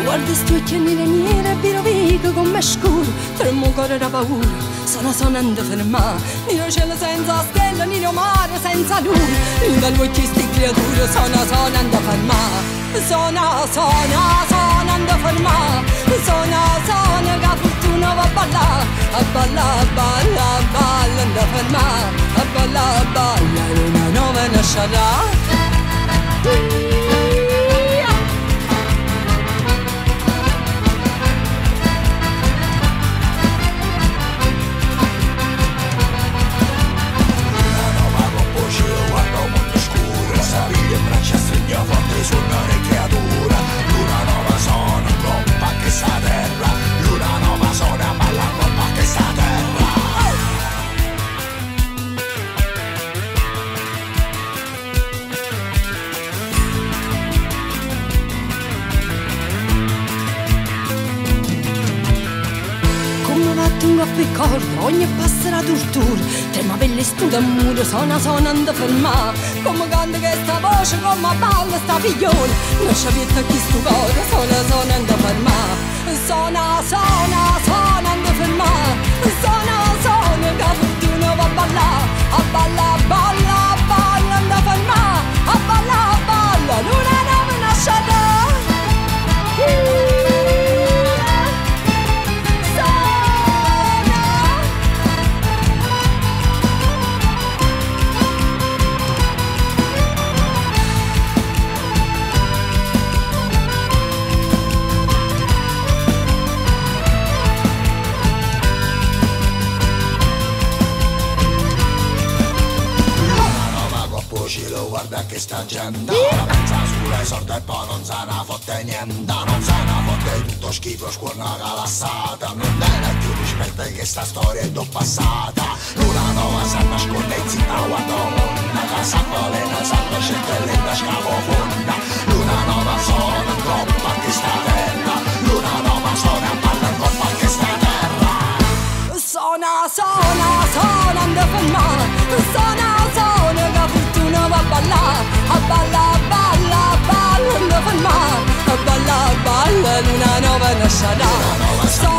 Guarda sto occhiali nere, viro vico con me scuro, per il mio cuore da paura, sono sonando ferma. Nino cielo senza stella, nino mare senza luna, dagli occhi sti creature sono sonando ferma. Sonando ferma, sono che fortuna va a ballare, a ballare, balla, ballando ferma, a ballare, balla, luna nuova nascerà. Ogni passo è una tortura, trema belle studa a muro, sonando ferma. Come canta questa voce, come balla sta figliola, non sapete chi sto cuore, sonando ferma. Sonando ferma, sono che fortuna va a ballare, a balla, balla, ballando ferma, a balla, balla, luna nuova nascerà. Guarda che sta gente, pensa sulle sorte e poi non se ne fotte niente, non se ne fotte tutto schifo, scuola calassata, non viene più rispetto che sta storia è già passata. Luna nuova si nasconde in zitta guarda onda, casa polena salva scendere da scavo fonda. Luna nuova sono in coppa che sta terra, luna nuova sono a palla in coppa che sta terra. Sonando ferma, sono che fortuna va a ballare, a balla, balla, ballando ferma, a balla, balla, luna nuova nascerà.